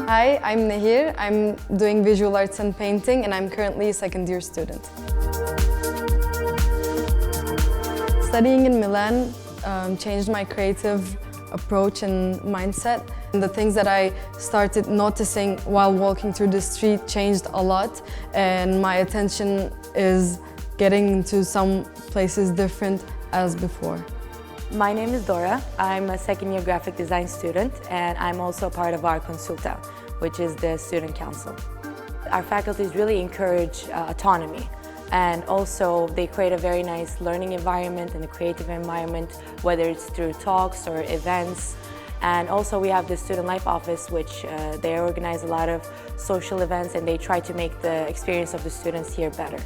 Hi, I'm Nehir. I'm doing visual arts and painting, and I'm currently a second-year student. Studying in Milan changed my creative approach and mindset. And the things that I started noticing while walking through the street changed a lot, and my attention is getting into some places different as before. My name is Dora. I'm a second-year graphic design student, and I'm also part of our consulta, which is the student council. Our faculties really encourage autonomy, and also they create a very nice learning environment and a creative environment, whether it's through talks or events. And also we have the Student Life Office, which they organize a lot of social events, and they try to make the experience of the students here better.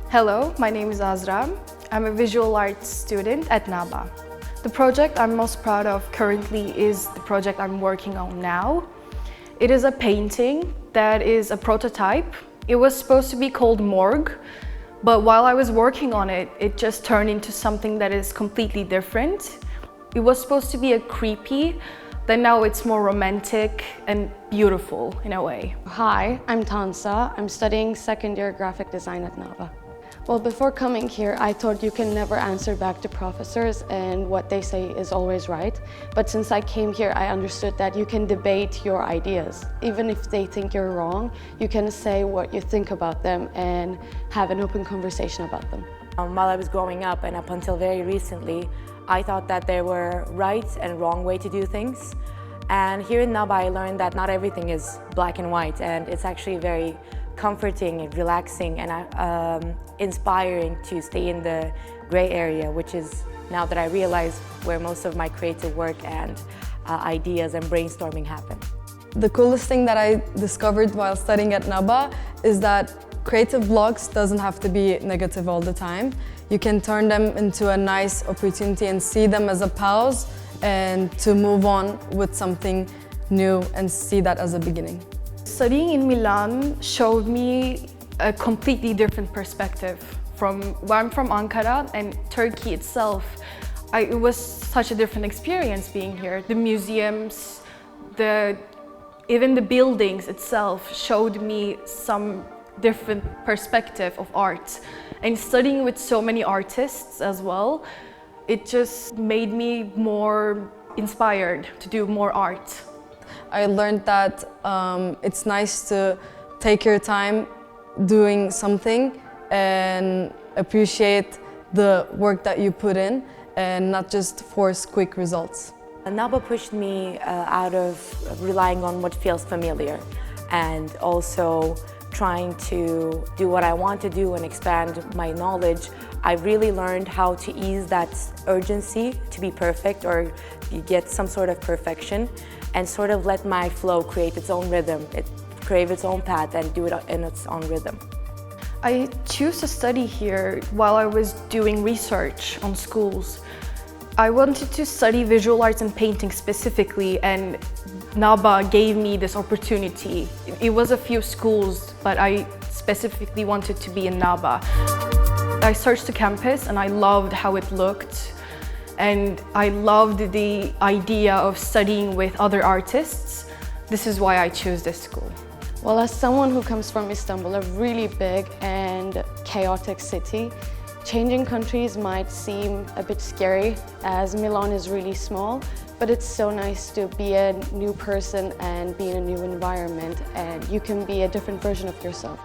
Hello, my name is Azra. I'm a visual arts student at NABA. The project I'm most proud of currently is the project I'm working on now. It is a painting that is a prototype. It was supposed to be called Morgue, but while I was working on it, it just turned into something that is completely different. It was supposed to be a creepy, then now it's more romantic and beautiful in a way. Hi, I'm Tansa. I'm studying second-year graphic design at NABA. Well, before coming here, I thought you can never answer back to professors and what they say is always right. But since I came here, I understood that you can debate your ideas. Even if they think you're wrong, you can say what you think about them and have an open conversation about them. While I was growing up and up until very recently, I thought that there were right and wrong way to do things. And here in NABA, I learned that not everything is black and white, and it's actually very comforting and relaxing and inspiring to stay in the gray area, which is, now that I realize, where most of my creative work and ideas and brainstorming happen. The coolest thing that I discovered while studying at NABA is that creative blocks doesn't have to be negative all the time. You can turn them into a nice opportunity and see them as a pause and to move on with something new and see that as a beginning. Studying in Milan showed me a completely different perspective from where I'm from, Ankara, and Turkey itself. It was such a different experience being here. The museums, even the buildings itself showed me some different perspective of art. And studying with so many artists as well, it just made me more inspired to do more art. I learned that it's nice to take your time doing something and appreciate the work that you put in and not just force quick results. NABA pushed me out of relying on what feels familiar and also trying to do what I want to do and expand my knowledge. I really learned how to ease that urgency to be perfect or get some sort of perfection, and sort of let my flow create its own rhythm, crave its own path and do it in its own rhythm. I chose to study here while I was doing research on schools. I wanted to study visual arts and painting specifically, and NABA gave me this opportunity. It was a few schools, but I specifically wanted to be in NABA. I searched the campus and I loved how it looked, and I loved the idea of studying with other artists. This is why I chose this school. Well, as someone who comes from Istanbul, a really big and chaotic city, changing countries might seem a bit scary as Milan is really small, but it's so nice to be a new person and be in a new environment, and you can be a different version of yourself.